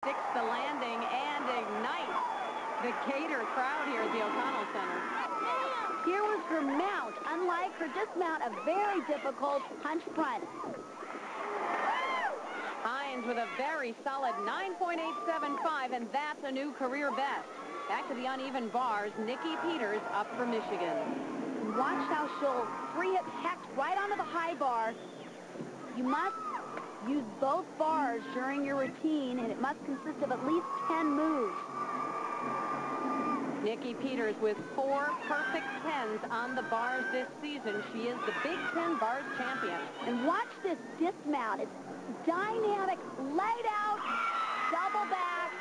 Fix the landing and ignite the Gator crowd here at the O'Connell Center. Here was her mount. Unlike her dismount, a very difficult punch front. Hines with a very solid 9.875, and that's a new career best. Back to the uneven bars, Nikki Peters up for Michigan. Watch how she'll free-hip hex right onto the high bar. You must use both bars during your routine, and it must consist of at least 10 moves. Nikki Peters with 4 perfect 10s on the bars this season. She is the Big Ten bars champion. And watch this dismount. It's dynamic, laid out, double back.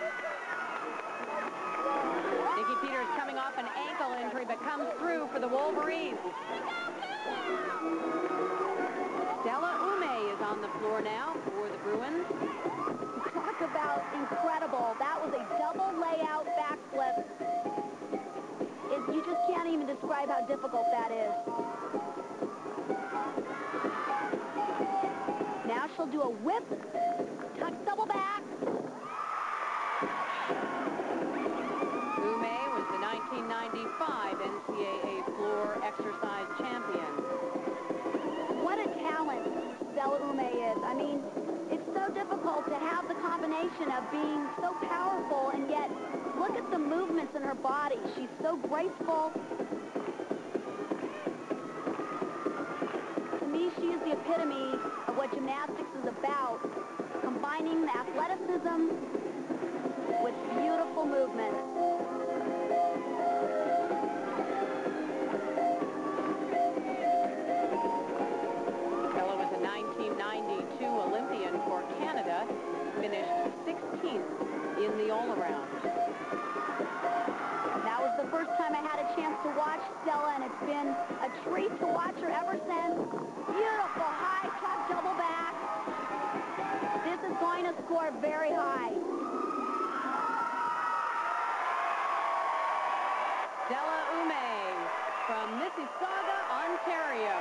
Nikki Peters coming off an ankle injury, but comes through for the Wolverines. Stella Ume is on the floor now for the Bruins. Talk about incredible. That was a double layout backflip. You just can't even describe how difficult that is. Now she'll do a whip, tuck double back. Ume was the 1995 NCAA floor exercise champion. What a talent Stella Ume is. I mean, it's so difficult to have the combination of being so powerful and yet look at the movements in her body. She's so graceful. To me, she is the epitome of what gymnastics is about, combining the athleticism with beautiful movement. Stella was a 1992 Olympian for Canada, finished 16th in the all-around. That was the first time I had a chance to watch Stella, and it's been a treat to watch her ever since. Beautiful high tuck double back. This is going to score very high. Stella Ume from Mississauga, Ontario.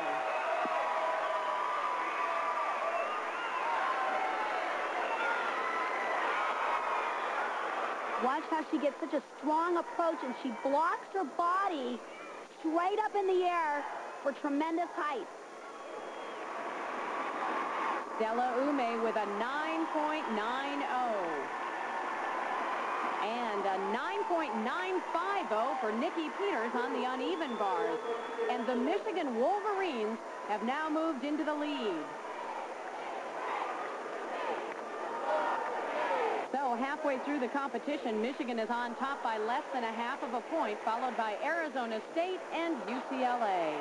Watch how she gets such a strong approach, and she blocks her body straight up in the air for tremendous height. Stella Ume with a 9.90 and a 9.950 for Nikki Peters on the uneven bars. And the Michigan Wolverines have now moved into the lead. So halfway through the competition, Michigan is on top by less than a half of a point, followed by Arizona State and UCLA.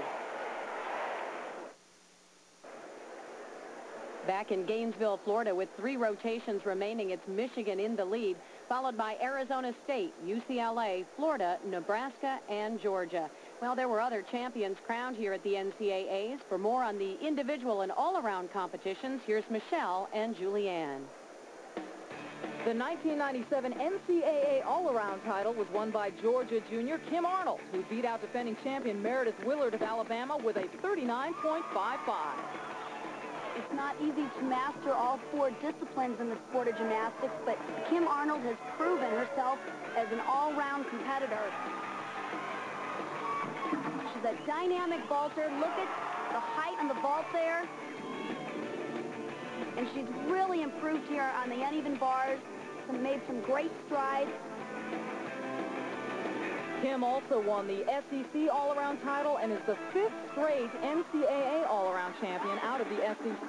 Back in Gainesville, Florida, with 3 rotations remaining, it's Michigan in the lead, followed by Arizona State, UCLA, Florida, Nebraska, and Georgia. Well, there were other champions crowned here at the NCAAs. For more on the individual and all-around competitions, here's Michelle and Julianne. The 1997 NCAA all-around title was won by Georgia junior Kim Arnold, who beat out defending champion Meredith Willard of Alabama with a 39.55. It's not easy to master all 4 disciplines in the sport of gymnastics, but Kim Arnold has proven herself as an all-round competitor. She's a dynamic vaulter. Look at the height on the vault there. And she's really improved here on the uneven bars, made some great strides. Kim also won the SEC all-around title and is the 5th straight NCAA all-around champion out of the SEC.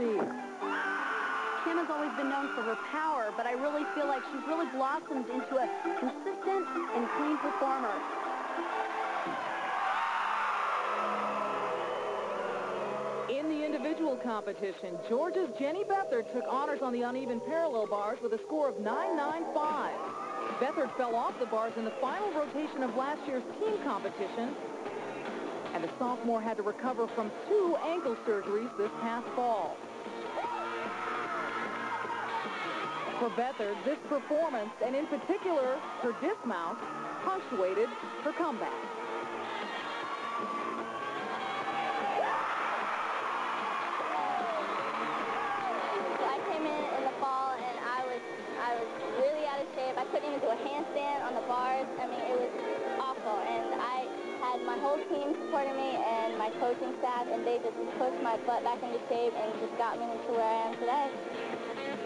Kim has always been known for her power, but I really feel like she's really blossomed into a consistent and clean performer. In the individual competition, Georgia's Jenny Beathard took honors on the uneven parallel bars with a score of 9.95. Beathard fell off the bars in the final rotation of last year's team competition, and the sophomore had to recover from 2 ankle surgeries this past fall. For Beathard, this performance, and in particular her dismount, punctuated her comeback. I came in the fall, and I was really out of a handstand on the bars. I mean, it was awful. And I had my whole team supporting me and my coaching staff, and they just pushed my butt back into shape and just got me to where I am today.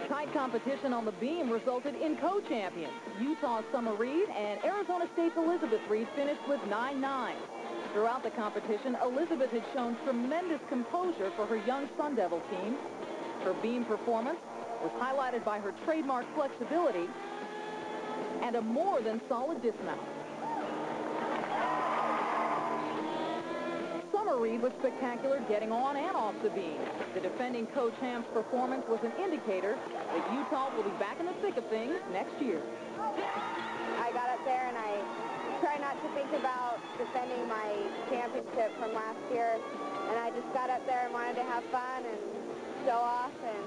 Tight competition on the beam resulted in co-champions. Utah's Summer Reed and Arizona State's Elizabeth Reed finished with 9-9. Throughout the competition, Elizabeth had shown tremendous composure for her young Sun Devil team. Her beam performance was highlighted by her trademark flexibility and a more than solid dismount. Summer Reed was spectacular getting on and off the beam. The defending co-champ's performance was an indicator that Utah will be back in the thick of things next year. I got up there and I tried not to think about defending my championship from last year, and I just got up there and wanted to have fun and show off and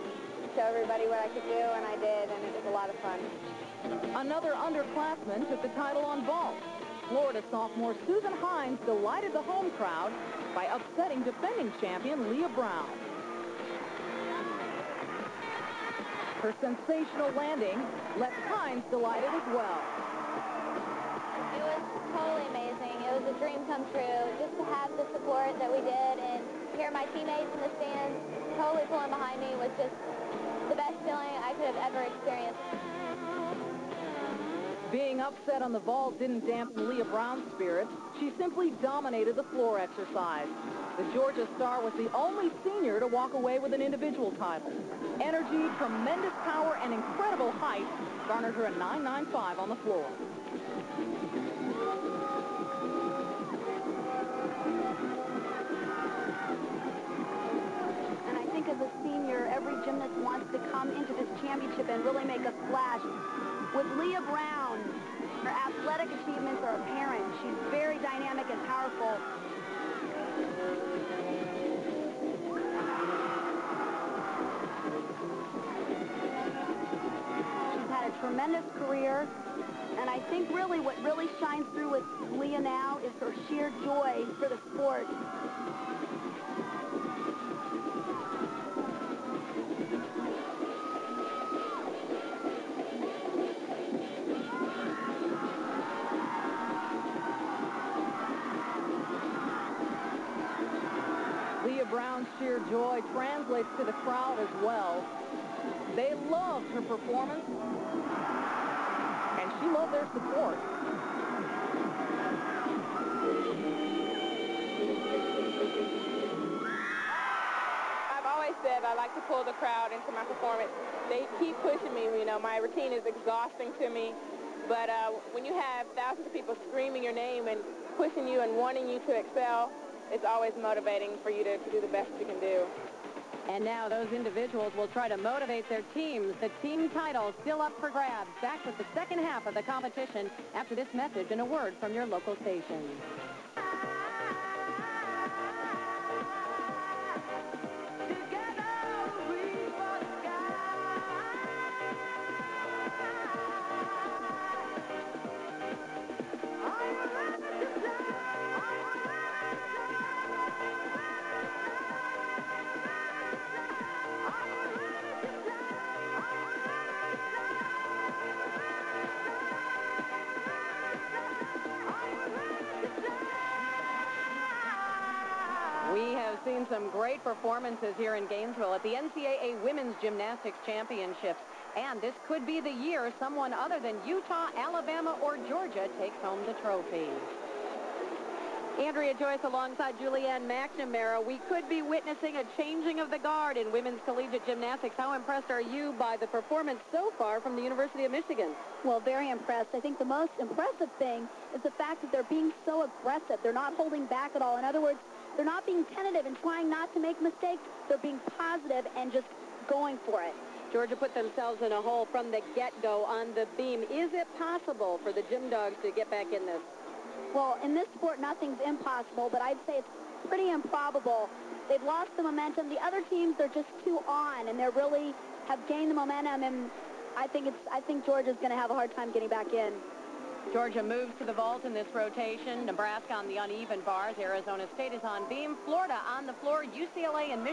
show everybody what I could do, and I did, and it was a lot of fun. Another underclassman took the title on vault. Florida sophomore Susan Hines delighted the home crowd by upsetting defending champion Leah Brown. Her sensational landing left Hines delighted as well. It was totally amazing. It was a dream come true. Just to have the support that we did and hear my teammates in the stands totally pulling behind me was just the best feeling I could have ever experienced. Being upset on the vault didn't dampen Leah Brown's spirits. She simply dominated the floor exercise. The Georgia star was the only senior to walk away with an individual title. Energy, tremendous power, and incredible height garnered her a 9.95 on the floor. And I think as a senior, every gymnast wants to come into this championship and really make a splash. With Leah Brown, her athletic achievements are apparent. She's very dynamic and powerful. She's had a tremendous career, and I think really what really shines through with Leah now is her sheer joy for the sport. Leah Brown's sheer joy translates to the crowd as well. They loved her performance, and she loved their support. I've always said I like to pull the crowd into my performance. They keep pushing me. You know, my routine is exhausting to me. But when you have thousands of people screaming your name and pushing you and wanting you to excel, it's always motivating for you to do the best you can do. And now those individuals will try to motivate their teams. The team title still up for grabs. Back with the second half of the competition after this message and a word from your local station. We have seen some great performances here in Gainesville at the NCAA Women's Gymnastics Championships. And this could be the year someone other than Utah, Alabama, or Georgia takes home the trophy. Andrea Joyce alongside Julianne McNamara. We could be witnessing a changing of the guard in women's collegiate gymnastics. How impressed are you by the performance so far from the University of Michigan? Well, very impressed. I think the most impressive thing is the fact that they're being so aggressive. They're not holding back at all. In other words, they're not being tentative and trying not to make mistakes. They're being positive and just going for it. Georgia put themselves in a hole from the get-go on the beam. Is it possible for the Gym Dogs to get back in this? Well, in this sport, nothing's impossible, but I'd say it's pretty improbable. They've lost the momentum. The other teams, they're just too on, and they really have gained the momentum, and I think Georgia's going to have a hard time getting back in. Georgia moves to the vault in this rotation. Nebraska on the uneven bars. Arizona State is on beam. Florida on the floor. UCLA and Michigan.